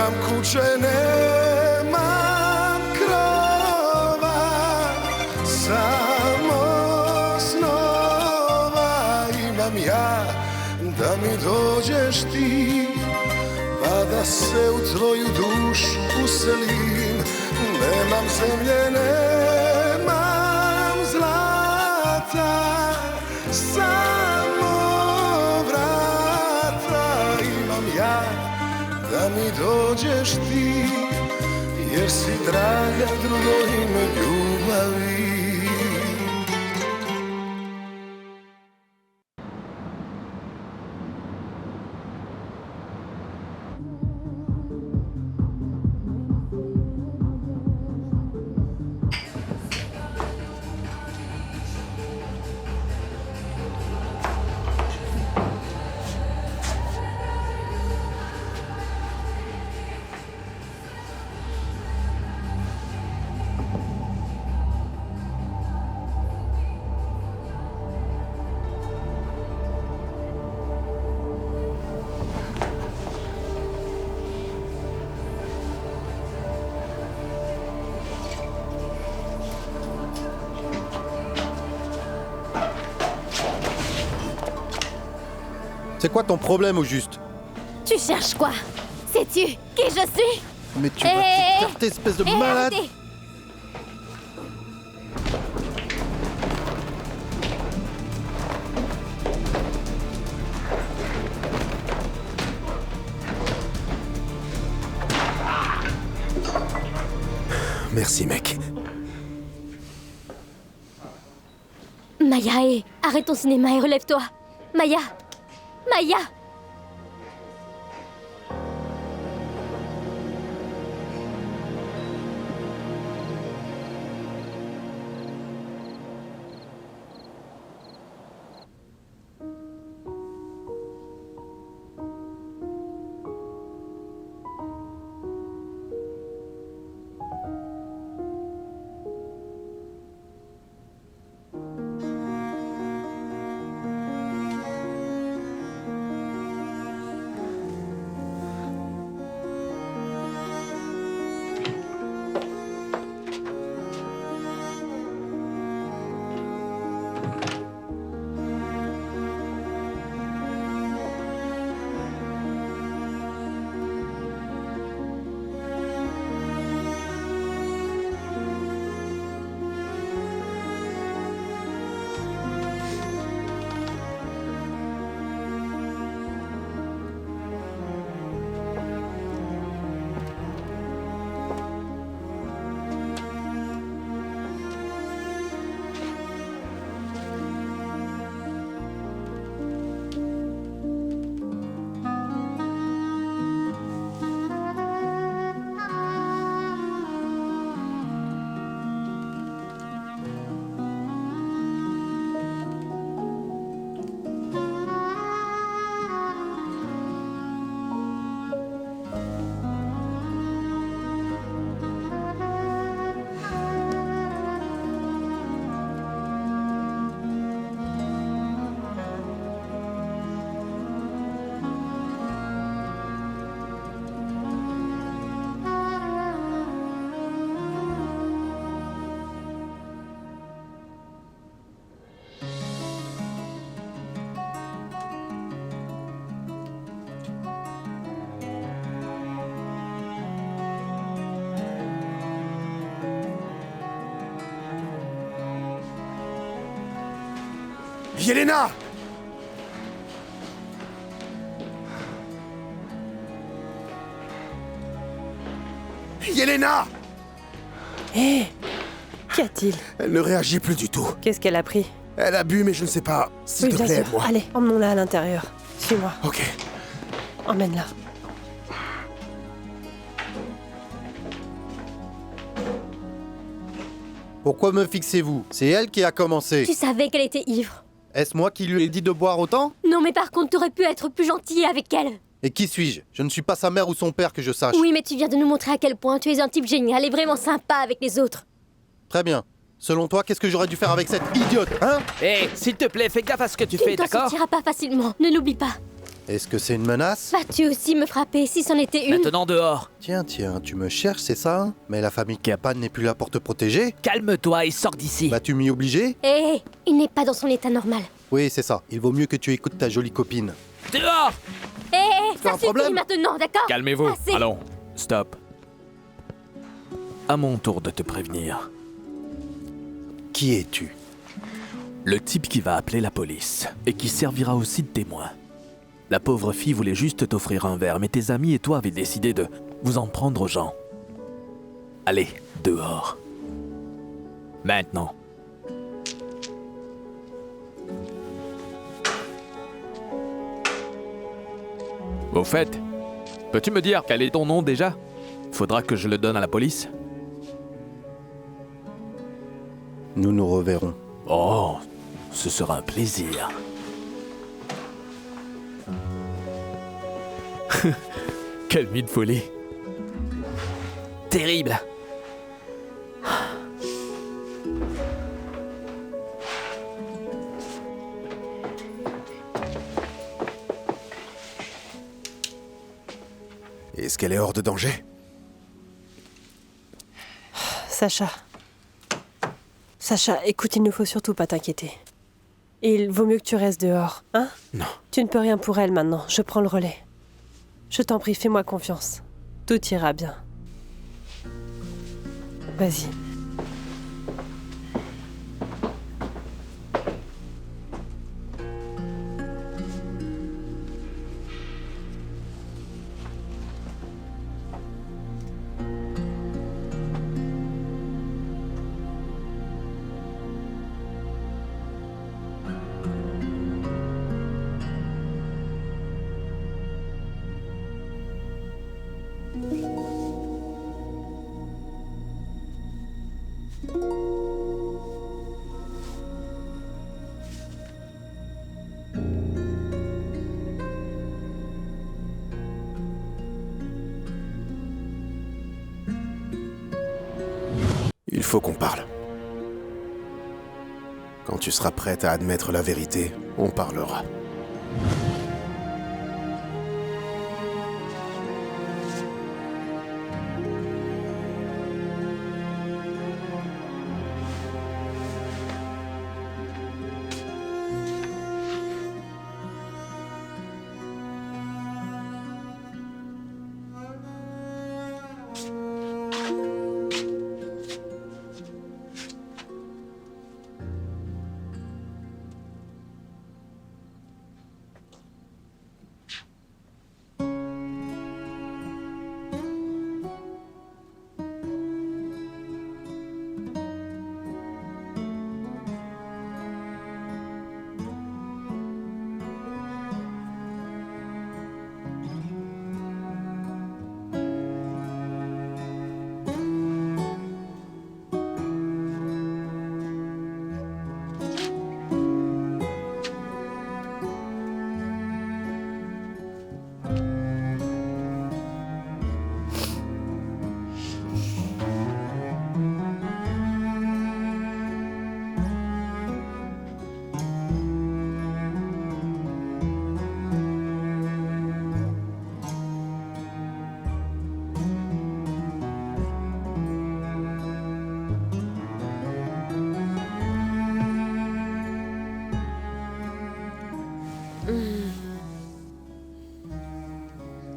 Nemam kuće, nemam krova, samo snova imam ja, da mi dođeš ti, pa da se u tvoju dušu uselim. Nemam zemlje, nemam zlata, samo vrata imam ja, da mi dođeš ti, jer si draga drugo ime ljubavi. C'est quoi ton problème au juste? Tu cherches quoi? Sais-tu qui je suis? Mais tu vas t'écarter, espèce de malade! Arrêtez. Merci, mec. Maya, arrête ton cinéma et relève-toi. Maya! Maya! Yelena! Yelena! Hé! Qu'y a-t-il? Elle ne réagit plus du tout. Qu'est-ce qu'elle a pris? Elle a bu, mais je ne sais pas. S'il Oui, te bien plaît, sûr. aide-moi. Allez, emmenons-la à l'intérieur. Suis-moi. Ok. Emmène-la. Pourquoi me fixez-vous? C'est elle qui a commencé. Tu savais qu'elle était ivre. Est-ce moi qui lui ai dit de boire autant? Non, mais par contre, t'aurais pu être plus gentil avec elle. Et qui suis-je? Je ne suis pas sa mère ou son père que je sache. Oui, mais tu viens de nous montrer à quel point tu es un type génial et vraiment sympa avec les autres. Très bien. Selon toi, qu'est-ce que j'aurais dû faire avec cette idiote, hein? Hé, s'il te plaît, fais gaffe à ce que tu Tu fais, ne t'en d'accord? sortiras pas facilement, ne l'oublie pas. Est-ce que c'est une menace? Vas-tu aussi me frapper si c'en était une? Maintenant dehors. Tiens, tu me cherches, c'est ça hein? Mais la famille Kapan n'est plus là pour te protéger? Calme-toi et sors d'ici. Vas-tu m'y obliger? Hé, il n'est pas dans son état normal. Oui, c'est ça. Il vaut mieux que tu écoutes ta jolie copine. Dehors. Hé, T'as ça un suffit problème? maintenant, d'accord? Calmez-vous. Assez. Allons, stop. À mon tour de te prévenir. Qui es-tu? Le type qui va appeler la police et qui servira aussi de témoin. La pauvre fille voulait juste t'offrir un verre, mais tes amis et toi avez décidé de vous en prendre aux gens. Allez, dehors. Maintenant. Au fait, peux-tu me dire quel est ton nom déjà? Faudra que je le donne à la police. Nous nous reverrons. Oh, ce sera un plaisir. Quelle nuit de folie. Terrible. Est-ce qu'elle est hors de danger? Sacha. Sacha, écoute, il ne faut surtout pas t'inquiéter. Il vaut mieux que tu restes dehors, hein? Non. Tu ne peux rien pour elle maintenant, je prends le relais. Je t'en prie, fais-moi confiance. Tout ira bien. Vas-y. Il faut qu'on parle. Quand tu seras prête à admettre la vérité, on parlera.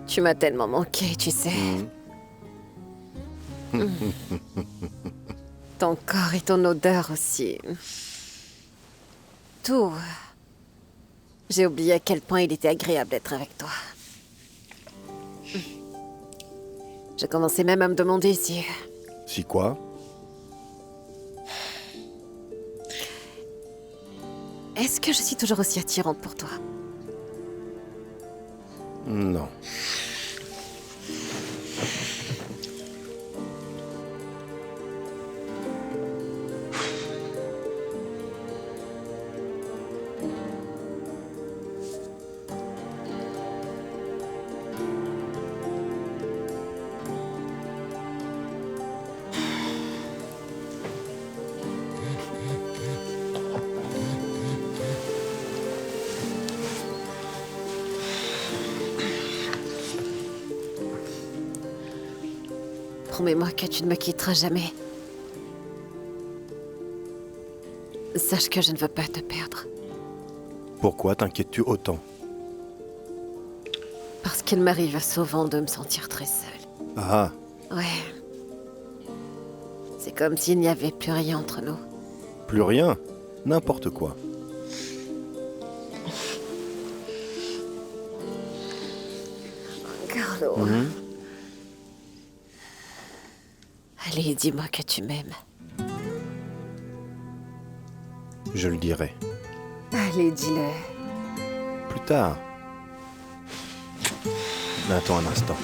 Tu m'as tellement manqué, tu sais. Ton corps et ton odeur aussi. Tout. J'ai oublié à quel point il était agréable d'être avec toi. J'ai commencé même à me demander si... Si quoi? Est-ce que je suis toujours aussi attirante pour toi? Non. Promets-moi que tu ne me quitteras jamais. Sache que je ne veux pas te perdre. Pourquoi t'inquiètes-tu autant? Parce qu'il m'arrive souvent de me sentir très seule. Ah, Ouais. C'est comme s'il n'y avait plus rien entre nous. plus rien. N'importe quoi. Carlo. Allez, dis-moi que tu m'aimes. Je le dirai. Allez, dis-le. Plus tard. Mais attends un instant.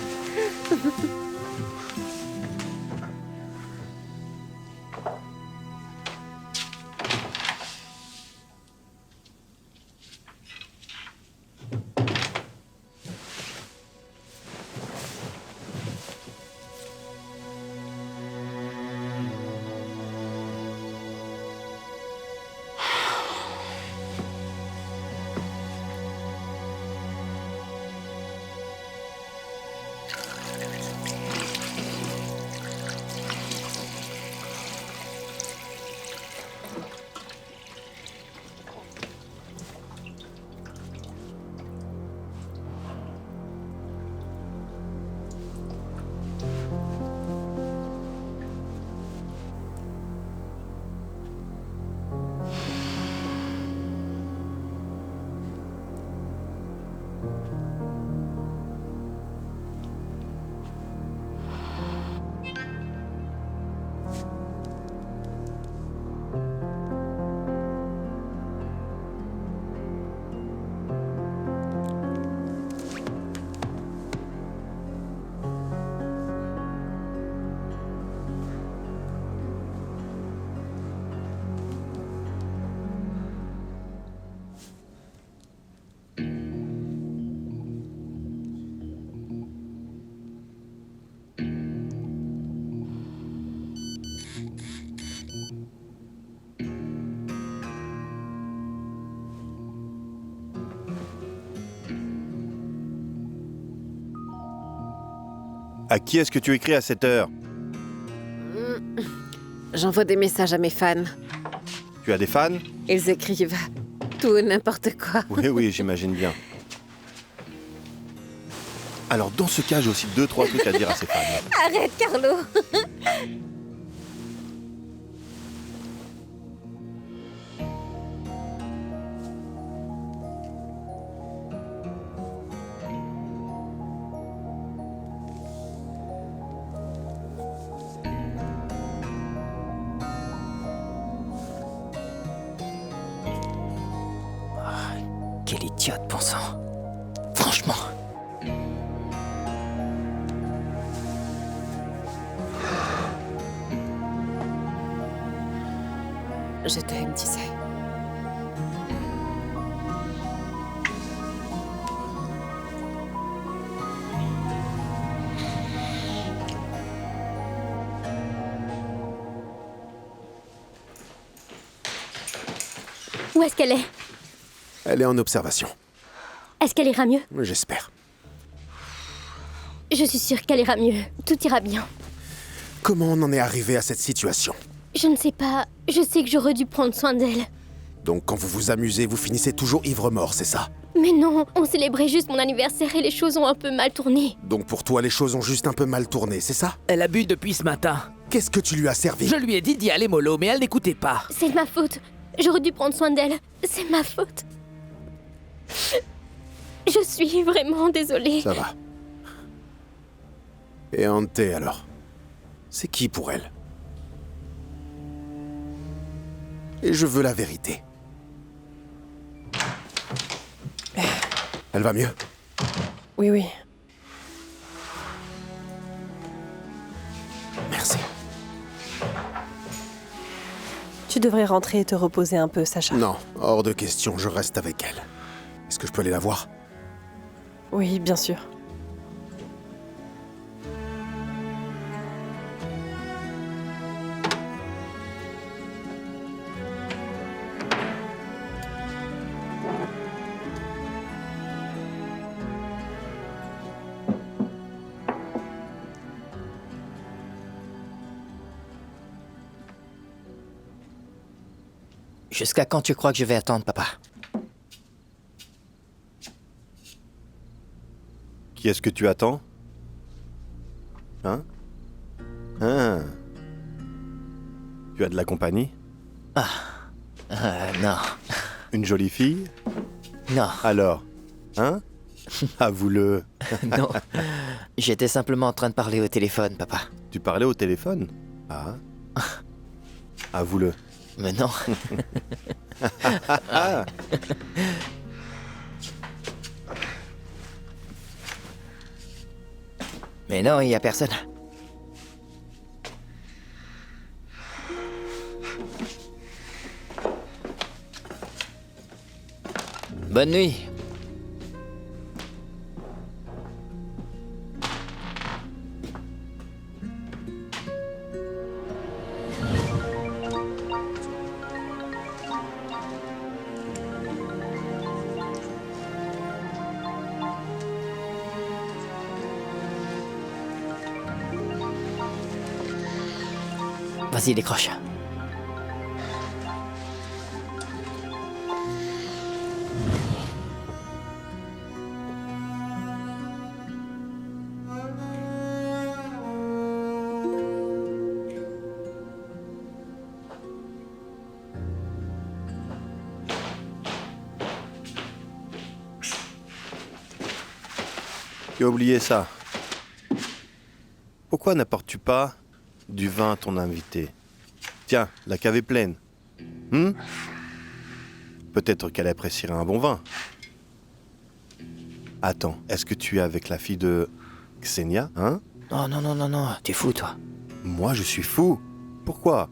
À qui est-ce que tu écris à cette heure? J'envoie des messages à mes fans. Tu as des fans? Ils écrivent tout et n'importe quoi. Oui, oui, j'imagine bien. Alors, dans ce cas, j'ai aussi 2-3 trucs à dire à ces fans. Arrête, Carlo. Quelle idiote, bon sang. Franchement. Je t'aime, tu sais. Où est-ce qu'elle est? Elle est en observation. Est-ce qu'elle ira mieux? J'espère. Je suis sûre qu'elle ira mieux. Tout ira bien. Comment on en est arrivé à cette situation? Je ne sais pas. Je sais que j'aurais dû prendre soin d'elle. Donc quand vous vous amusez, vous finissez toujours ivre-mort, c'est ça? Mais non, on célébrait juste mon anniversaire et les choses ont un peu mal tourné. Donc pour toi, les choses ont juste un peu mal tourné, c'est ça? Elle a bu depuis ce matin. Qu'est-ce que tu lui as servi? Je lui ai dit d'y aller mollo, mais elle n'écoutait pas. C'est de ma faute. J'aurais dû prendre soin d'elle. C'est ma faute. Je suis vraiment désolée. Ça va. Et Ante, alors? C'est qui pour elle? Et je veux la vérité. Elle va mieux? Oui, oui. Merci. Tu devrais rentrer et te reposer un peu, Sacha. Non, hors de question, je reste avec elle. Est-ce que je peux aller la voir? Oui, bien sûr. Jusqu'à quand tu crois que je vais attendre, papa? Qui est-ce que tu attends? Hein? Ah. Tu as de la compagnie? Non. Une jolie fille? Non. Alors? Hein? Avoue-le. Non. J'étais simplement en train de parler au téléphone, papa. Tu parlais au téléphone? Ah. Avoue-le. Mais non. Mais non, il y a personne. Bonne nuit. Vas-y, décroche. Tu as oublié ça. Pourquoi n'apportes-tu pas du vin à ton invité? Tiens, la cave est pleine. Peut-être qu'elle apprécierait un bon vin. Attends, est-ce que tu es avec la fille de Xenia, hein? Oh non, non, non, non, t'es fou, toi. Moi, je suis fou. Pourquoi?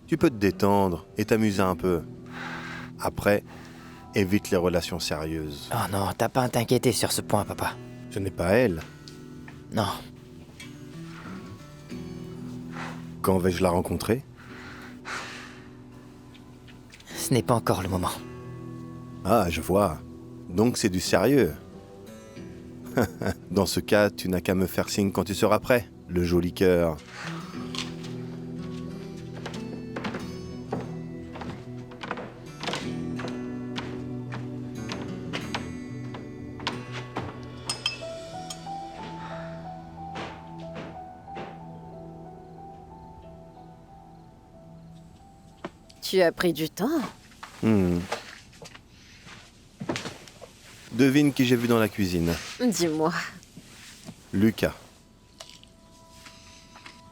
Tu peux te détendre et t'amuser un peu. Après, évite les relations sérieuses. Oh non, t'as pas à t'inquiéter sur ce point, papa. Ce n'est pas elle. Non. Quand vais-je la rencontrer? Ce n'est pas encore le moment. Ah, je vois. Donc c'est du sérieux. Dans ce cas, tu n'as qu'à me faire signe quand tu seras prêt, le joli cœur. Tu as pris du temps. Devine qui j'ai vu dans la cuisine. Dis-moi. Lucas.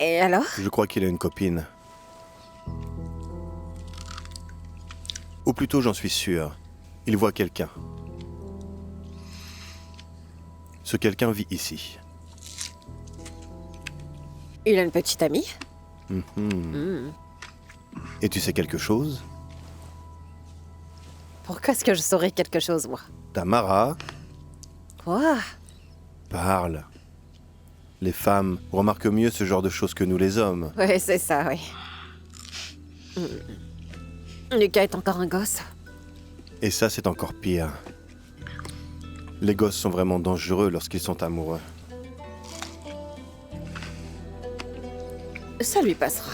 Et alors? Je crois qu'il a une copine. Ou plutôt, j'en suis sûr. Il voit quelqu'un. Ce quelqu'un vit ici. Il a une petite amie? Et tu sais quelque chose? Pourquoi est-ce que je saurais quelque chose, moi? Tamara, Quoi? parle. Les femmes remarquent mieux ce genre de choses que nous les hommes. Oui, c'est ça, oui. Lucas est encore un gosse. Et ça, c'est encore pire. Les gosses sont vraiment dangereux lorsqu'ils sont amoureux. Ça lui passera.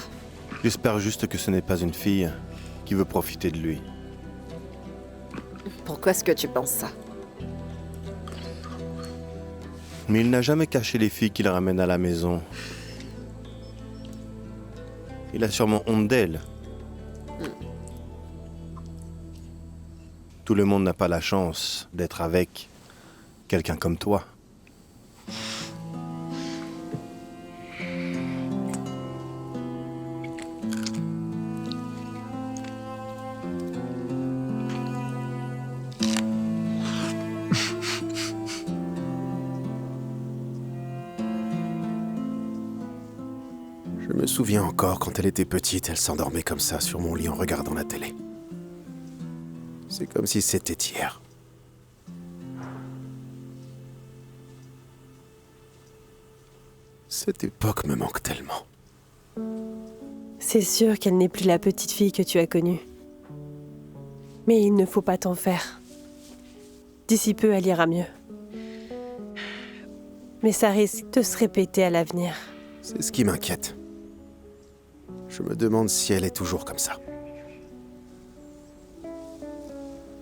J'espère juste que ce n'est pas une fille qui veut profiter de lui. Pourquoi est-ce que tu penses ça? Mais il n'a jamais caché les filles qu'il ramène à la maison. Il a sûrement honte d'elles. Tout le monde n'a pas la chance d'être avec quelqu'un comme toi. Je me souviens encore, quand elle était petite, elle s'endormait comme ça sur mon lit en regardant la télé. C'est comme si c'était hier. Cette époque me manque tellement. C'est sûr qu'elle n'est plus la petite fille que tu as connue. Mais il ne faut pas t'en faire. D'ici peu, elle ira mieux. Mais ça risque de se répéter à l'avenir. C'est ce qui m'inquiète. Je me demande si elle est toujours comme ça.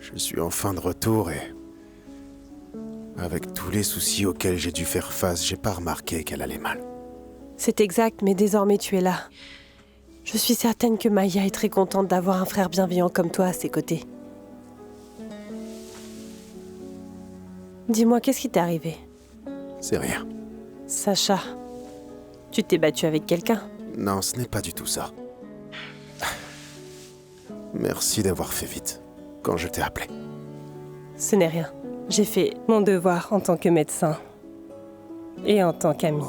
Je suis enfin de retour et... avec tous les soucis auxquels j'ai dû faire face, j'ai pas remarqué qu'elle allait mal. C'est exact, mais désormais tu es là. Je suis certaine que Maya est très contente d'avoir un frère bienveillant comme toi à ses côtés. Dis-moi, qu'est-ce qui t'est arrivé? C'est rien. Sacha, tu t'es battu avec quelqu'un? Non, ce n'est pas du tout ça. Merci d'avoir fait vite, quand je t'ai appelé. Ce n'est rien. J'ai fait mon devoir en tant que médecin et en tant qu'ami.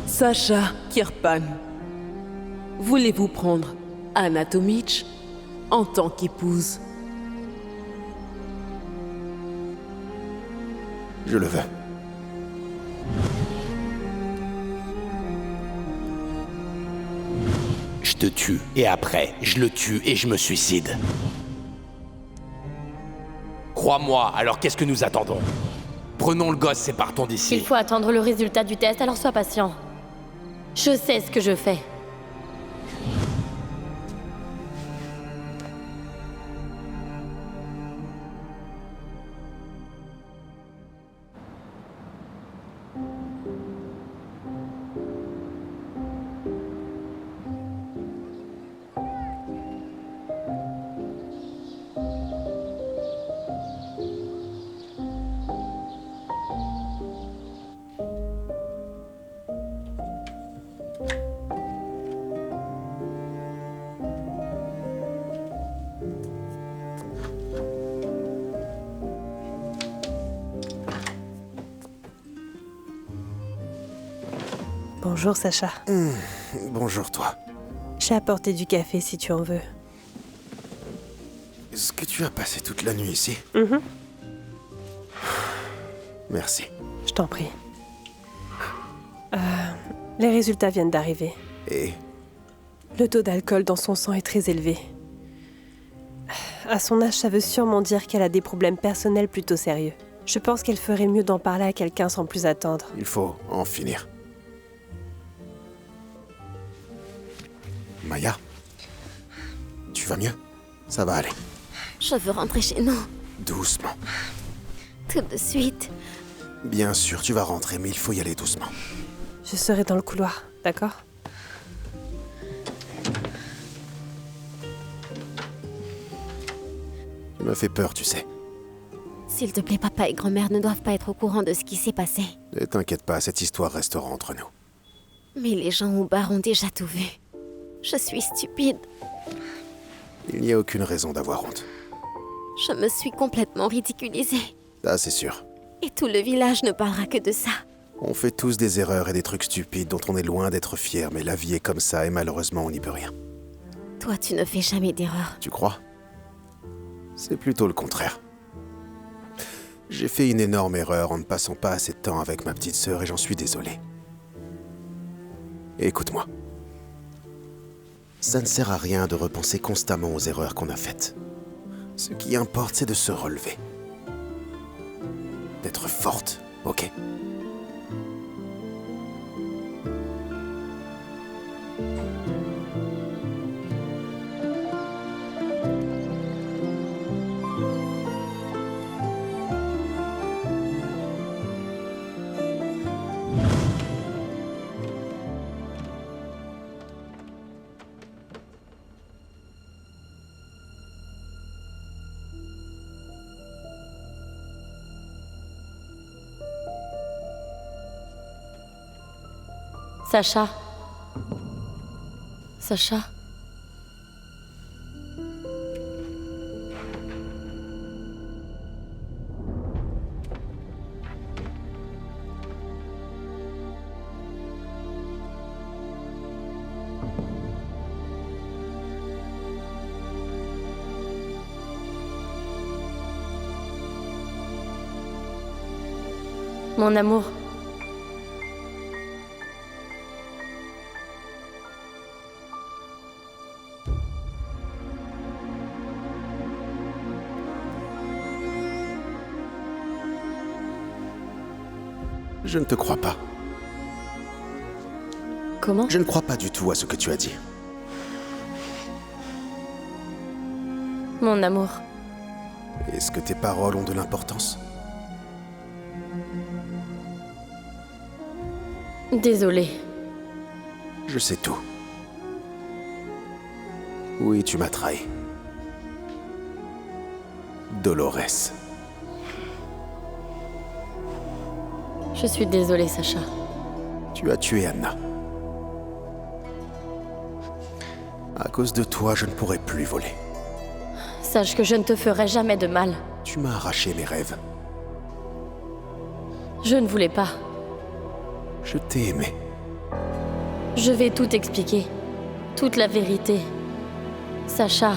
Sacha Kirpan, voulez-vous prendre Anna Tomic en tant qu'épouse? Je le veux. Je te tue, et après, je le tue et je me suicide. Crois-moi, alors qu'est-ce que nous attendons? Prenons le gosse et partons d'ici. Il faut attendre le résultat du test, alors sois patient. Je sais ce que je fais. Bonjour Sacha. Bonjour toi. J'ai apporté du café si tu en veux. Est-ce que tu as passé toute la nuit ici? Merci. Je t'en prie. Les résultats viennent d'arriver. Et Le taux d'alcool dans son sang est très élevé. À son âge, ça veut sûrement dire qu'elle a des problèmes personnels plutôt sérieux. Je pense qu'elle ferait mieux d'en parler à quelqu'un sans plus attendre. il faut en finir. Maya? Tu vas mieux? Ça va aller. Je veux rentrer chez nous, Doucement. tout de suite. Bien sûr, tu vas rentrer, mais il faut y aller doucement. Je serai dans le couloir, d'accord? Tu m'as fait peur, tu sais. S'il te plaît, papa et grand-mère ne doivent pas être au courant de ce qui s'est passé. Ne t'inquiète pas, cette histoire restera entre nous. Mais les gens au bar ont déjà tout vu. Je suis stupide. Il n'y a aucune raison d'avoir honte. Je me suis complètement ridiculisée. Ça, c'est sûr. Et tout le village ne parlera que de ça. On fait tous des erreurs et des trucs stupides dont on est loin d'être fier, mais la vie est comme ça et malheureusement, on n'y peut rien. Toi, tu ne fais jamais d'erreur. Tu crois? C'est plutôt le contraire. J'ai fait une énorme erreur en ne passant pas assez de temps avec ma petite sœur et j'en suis désolé. Écoute-moi. Ça ne sert à rien de repenser constamment aux erreurs qu'on a faites. Ce qui importe, c'est de se relever. D'être forte, ok? Sacha. Sacha. Mon amour. Je ne te crois pas. Comment? Je ne crois pas du tout à ce que tu as dit. Mon amour. Est-ce que tes paroles ont de l'importance? Désolée. Je sais tout. Oui, tu m'as trahi. Dolores. Je suis désolée, Sacha. Tu as tué Anna. À cause de toi, je ne pourrai plus voler. Sache que je ne te ferai jamais de mal. Tu m'as arraché mes rêves. Je ne voulais pas. Je t'ai aimé. Je vais tout expliquer. Toute la vérité. Sacha.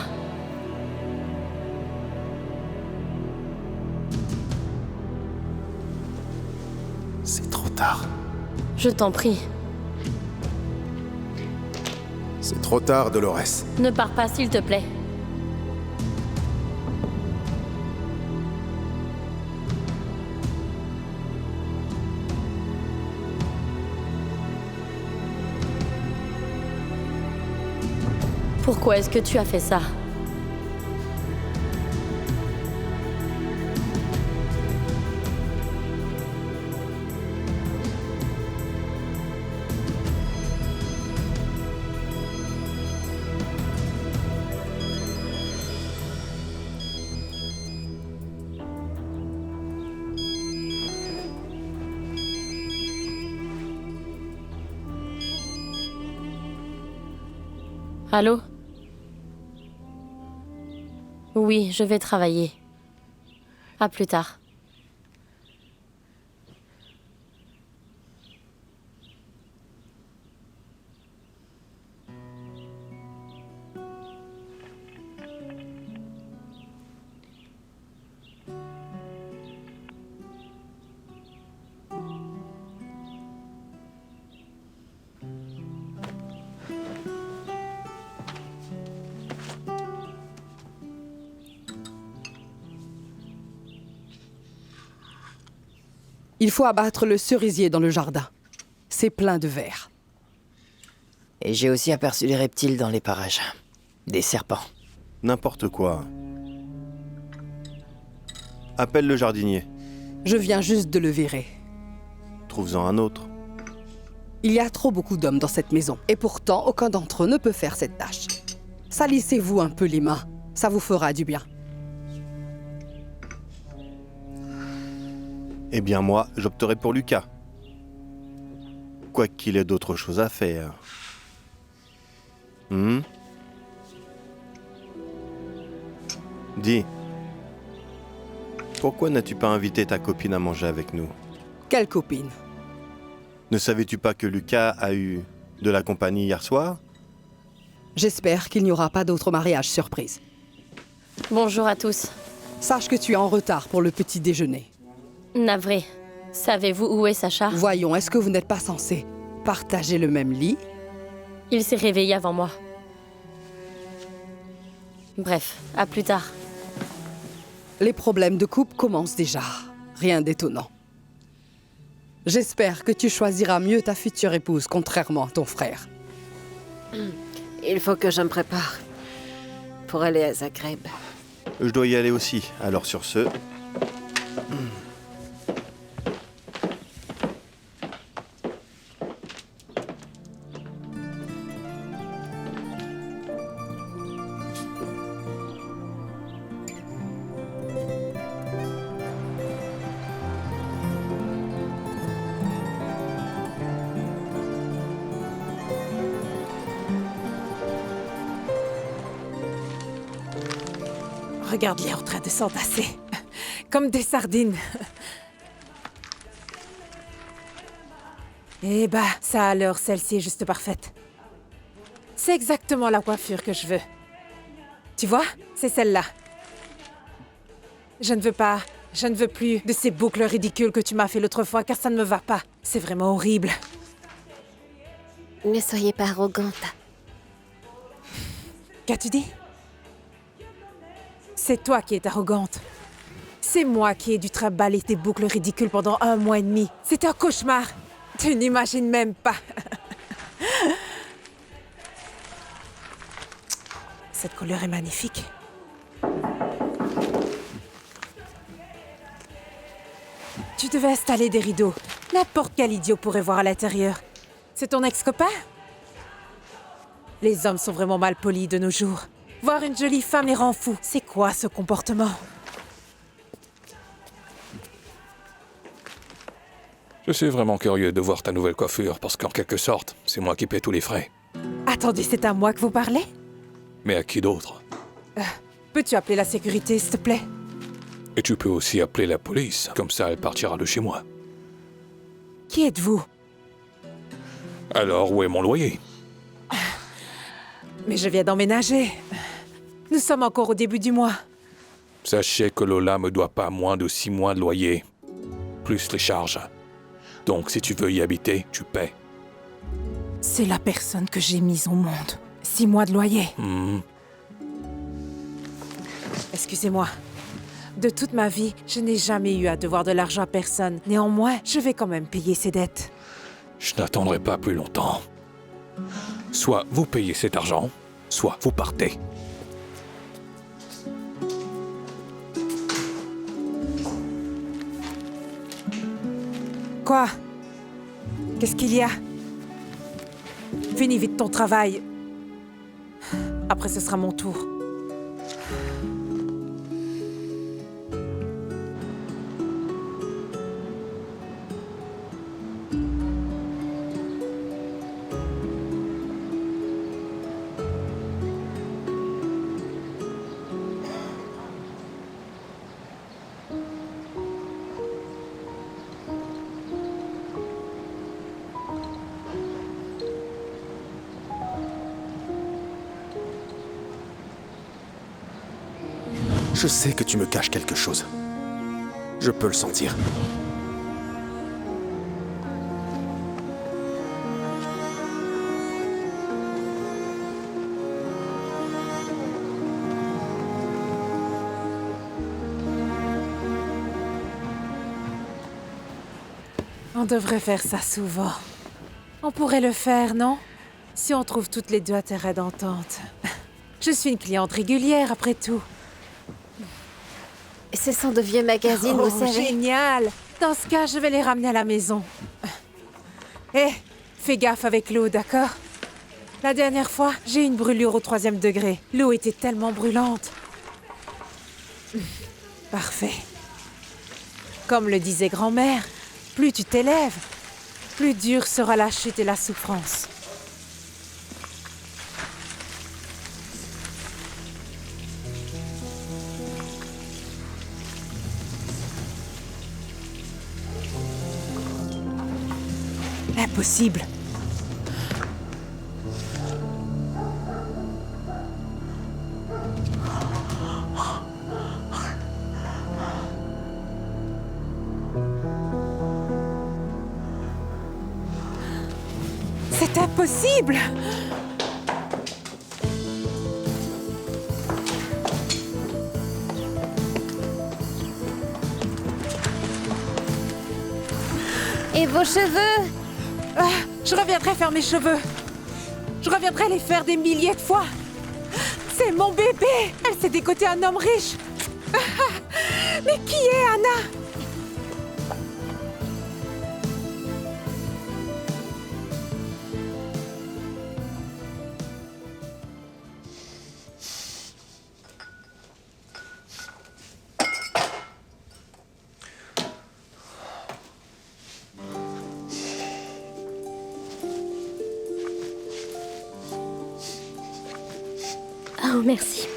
C'est trop tard. Je t'en prie. C'est trop tard, Dolores. Ne pars pas, s'il te plaît. Pourquoi est-ce que tu as fait ça? Allô? Oui, je vais travailler. À plus tard. Il faut abattre le cerisier dans le jardin. C'est plein de vers. Et j'ai aussi aperçu des reptiles dans les parages. Des serpents. N'importe quoi. Appelle le jardinier. Je viens juste de le virer. Trouve-en un autre. Il y a trop beaucoup d'hommes dans cette maison. Et pourtant, aucun d'entre eux ne peut faire cette tâche. Salissez-vous un peu les mains. Ça vous fera du bien. Eh bien moi, j'opterai pour Lucas. Quoi qu'il ait d'autres choses à faire. Dis. Pourquoi n'as-tu pas invité ta copine à manger avec nous? Quelle copine? Ne savais-tu pas que Lucas a eu de la compagnie hier soir? J'espère qu'il n'y aura pas d'autre mariage surprise. Bonjour à tous. Sache que tu es en retard pour le petit déjeuner. Navré. Savez-vous où est Sacha? Voyons, est-ce que vous n'êtes pas censés partager le même lit? Il s'est réveillé avant moi. Bref, à plus tard. Les problèmes de couple commencent déjà. Rien d'étonnant. J'espère que tu choisiras mieux ta future épouse, contrairement à ton frère. Il faut que je me prépare pour aller à Zagreb. Je dois y aller aussi, alors sur ce... Regarde-les en train de s'entasser. Comme des sardines. Eh bah, ça alors, celle-ci est juste parfaite. C'est exactement la coiffure que je veux. Tu vois, c'est celle-là. Je ne veux plus de ces boucles ridicules que tu m'as fait l'autre fois, car ça ne me va pas. C'est vraiment horrible. Ne soyez pas arrogante. Qu'as-tu dit? C'est toi qui es arrogante. C'est moi qui ai dû trimballer tes boucles ridicules pendant 1 mois et demi. C'est un cauchemar. Tu n'imagines même pas. Cette couleur est magnifique. Tu devais installer des rideaux. N'importe quel idiot pourrait voir à l'intérieur. C'est ton ex-copain? Les hommes sont vraiment mal polis de nos jours. Voir une jolie femme les rend fous. C'est quoi ce comportement? Je suis vraiment curieux de voir ta nouvelle coiffure, parce qu'en quelque sorte, c'est moi qui paie tous les frais. Attendez, c'est à moi que vous parlez? Mais à qui d'autre? Peux-tu appeler la sécurité, s'il te plaît? Et tu peux aussi appeler la police, comme ça elle partira de chez moi. Qui êtes-vous? Alors où est mon loyer? Mais je viens d'emménager. Nous sommes encore au début du mois. Sachez que Lola me doit pas moins de 6 mois de loyer, plus les charges. Donc si tu veux y habiter, tu paies. C'est la personne que j'ai mise au monde. 6 mois de loyer. Excusez-moi. De toute ma vie, je n'ai jamais eu à devoir de l'argent à personne. Néanmoins, je vais quand même payer ces dettes. Je n'attendrai pas plus longtemps. Soit vous payez cet argent, soit vous partez. Quoi? Qu'est-ce qu'il y a? Finis vite ton travail. Après, ce sera mon tour. Je sais que tu me caches quelque chose. Je peux le sentir. On devrait faire ça souvent. On pourrait le faire, non? Si on trouve toutes les deux à terrain d'entente. Je suis une cliente régulière, après tout. Ce sont de vieux magazines, Oh, vous savez. génial! Dans ce cas, je vais les ramener à la maison. Hé, fais gaffe avec l'eau, d'accord? La dernière fois, j'ai eu une brûlure au 3e degré. L'eau était tellement brûlante. Parfait. Comme le disait grand-mère, plus tu t'élèves, plus dure sera la chute et la souffrance. Impossible. C'est impossible! Et vos cheveux? Ah, je reviendrai faire mes cheveux. Je reviendrai les faire des milliers de fois. C'est mon bébé! Elle s'est décotée un homme riche. Mais qui est Anna? Oh, merci.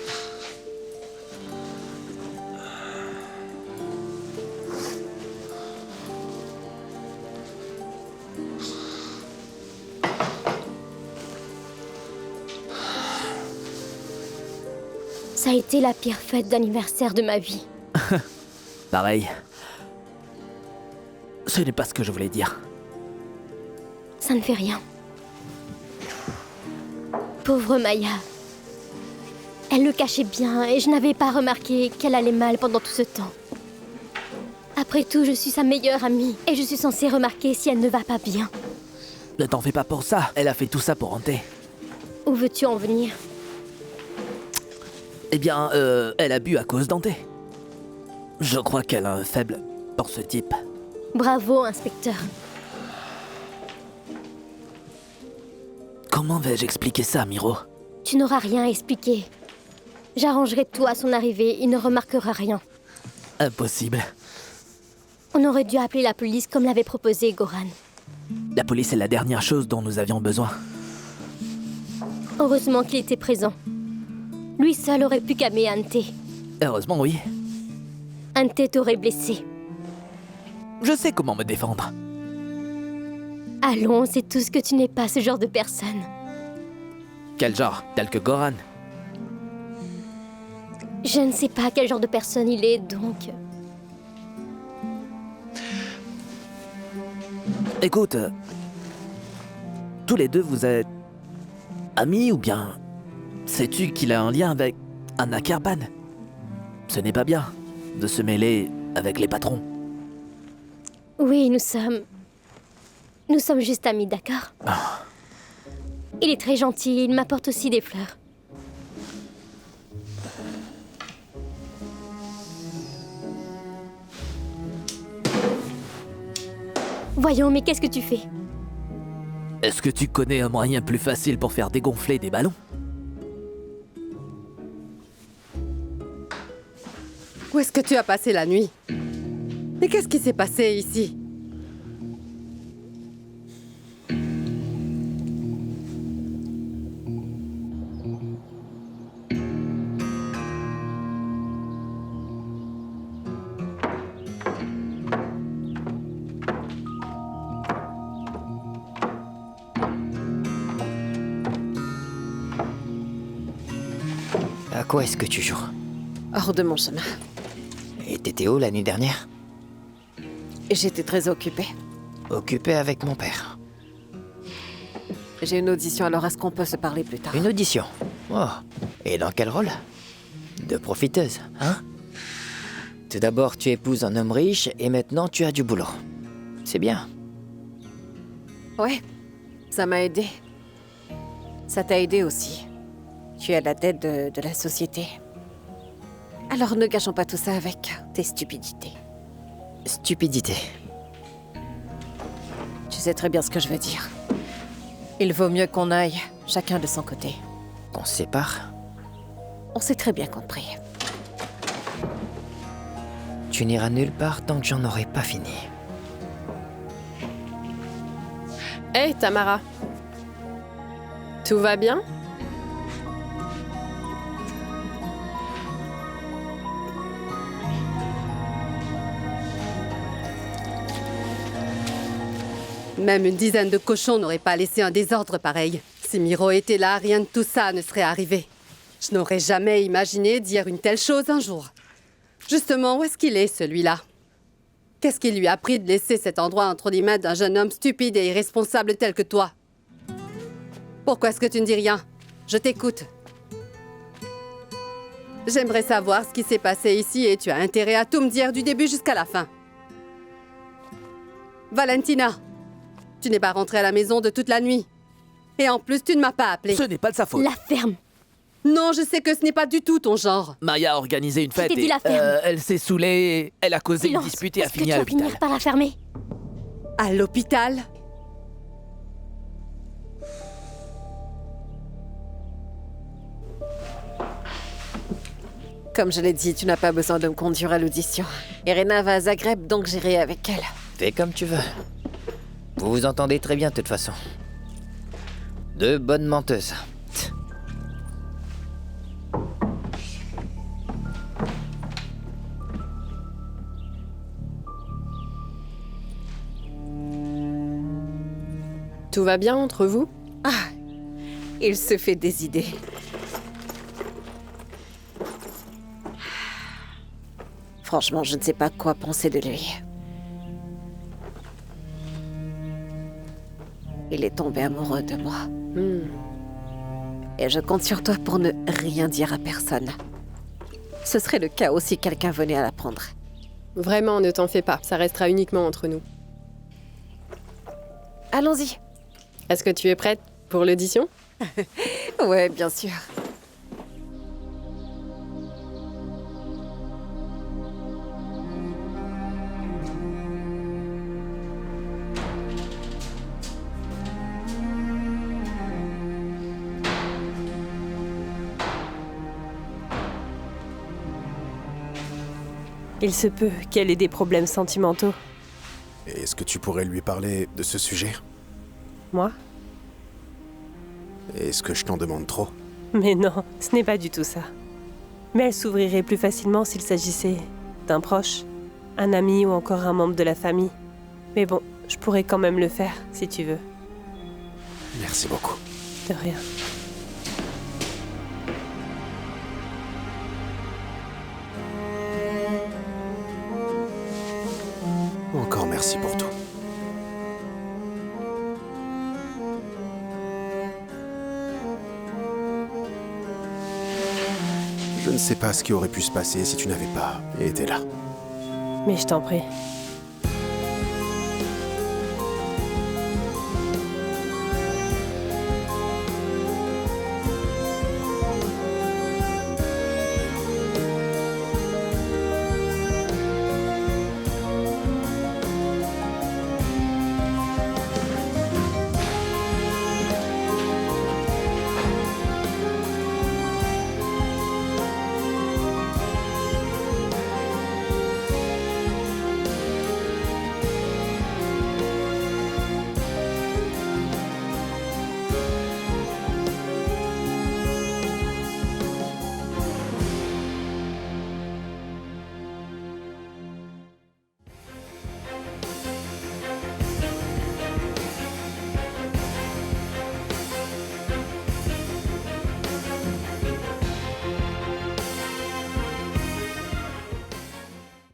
Ça a été la pire fête d'anniversaire de ma vie. Pareil. Ce n'est pas ce que je voulais dire. Ça ne fait rien. Pauvre Maya. Elle le cachait bien et je n'avais pas remarqué qu'elle allait mal pendant tout ce temps. Après tout, je suis sa meilleure amie et je suis censée remarquer si elle ne va pas bien. Ne t'en fais pas pour ça. Elle a fait tout ça pour Ante. Où veux-tu en venir? Eh bien, elle a bu à cause d'Ante. Je crois qu'elle a un faible pour ce type. Bravo, inspecteur. Comment vais-je expliquer ça, Miro? Tu n'auras rien à expliquer. J'arrangerai tout à son arrivée, il ne remarquera rien. Impossible. On aurait dû appeler la police comme l'avait proposé Goran. La police est la dernière chose dont nous avions besoin. Heureusement qu'il était présent. Lui seul aurait pu calmer Ante. Heureusement, oui. Ante t'aurait blessé. Je sais comment me défendre. Allons, c'est tout ce que tu n'es pas ce genre de personne. Quel genre? Tel que Goran? Je ne sais pas quel genre de personne il est, donc... Écoute, tous les deux vous êtes amis ou bien sais-tu qu'il a un lien avec Anna Kerban? Ce n'est pas bien de se mêler avec les patrons. Oui, nous sommes juste amis, d'accord? Il est très gentil, il m'apporte aussi des fleurs. Voyons, mais qu'est-ce que tu fais? Est-ce que tu connais un moyen plus facile pour faire dégonfler des ballons? Où est-ce que tu as passé la nuit? Mais qu'est-ce qui s'est passé ici? À quoi est-ce que tu joues? Hors de mon chemin. Et t'étais où la nuit dernière? J'étais très occupée. Occupée avec mon père. J'ai une audition, alors est-ce qu'on peut se parler plus tard? Une audition? Oh. Et dans quel rôle? De profiteuse, hein? Tout d'abord, tu épouses un homme riche et maintenant tu as du boulot. C'est bien. Ouais, ça m'a aidé. Ça t'a aidé aussi. Tu es à la tête de la société. Alors ne gâchons pas tout ça avec tes stupidités. Stupidité. Tu sais très bien ce que je veux dire. Il vaut mieux qu'on aille chacun de son côté. On se sépare? On s'est très bien compris. Tu n'iras nulle part tant que j'en aurai pas fini. Hé, Tamara. Tout va bien? Même une dizaine de cochons n'auraient pas laissé un désordre pareil. Si Miro était là, rien de tout ça ne serait arrivé. Je n'aurais jamais imaginé dire une telle chose un jour. Justement, où est-ce qu'il est, celui-là? Qu'est-ce qui lui a pris de laisser cet endroit entre les mains d'un jeune homme stupide et irresponsable tel que toi? Pourquoi est-ce que tu ne dis rien? Je t'écoute. J'aimerais savoir ce qui s'est passé ici et tu as intérêt à tout me dire du début jusqu'à la fin. Valentina, tu n'es pas rentrée à la maison de toute la nuit. Et en plus, tu ne m'as pas appelé. Ce n'est pas de sa faute. La ferme. Non, je sais que ce n'est pas du tout ton genre. Maya a organisé une fête t'ai dit et la ferme. elle s'est saoulée et elle a causé une Silence. dispute et a Est-ce que fini tu à vas l'hôpital. finir par la fermer? À l'hôpital? Comme je l'ai dit, tu n'as pas besoin de me conduire à l'audition. Irena va à Zagreb, donc j'irai avec elle. Fais comme tu veux. Vous vous entendez très bien de toute façon. Deux bonnes menteuses. Tout va bien entre vous? Ah, il se fait des idées. Franchement, je ne sais pas quoi penser de lui. Il est tombé amoureux de moi. Et je compte sur toi pour ne rien dire à personne. Ce serait le chaos si quelqu'un venait à l'apprendre. Vraiment, ne t'en fais pas. Ça restera uniquement entre nous. Allons-y. Est-ce que tu es prête pour l'audition? Ouais, bien sûr. Il se peut qu'elle ait des problèmes sentimentaux. Est-ce que tu pourrais lui parler de ce sujet? Moi? Est-ce que je t'en demande trop? Mais non, ce n'est pas du tout ça. Mais elle s'ouvrirait plus facilement s'il s'agissait d'un proche, un ami ou encore un membre de la famille. Mais bon, je pourrais quand même le faire, si tu veux. Merci beaucoup. De rien. Encore merci pour tout. Je ne sais pas ce qui aurait pu se passer si tu n'avais pas été là. Mais je t'en prie.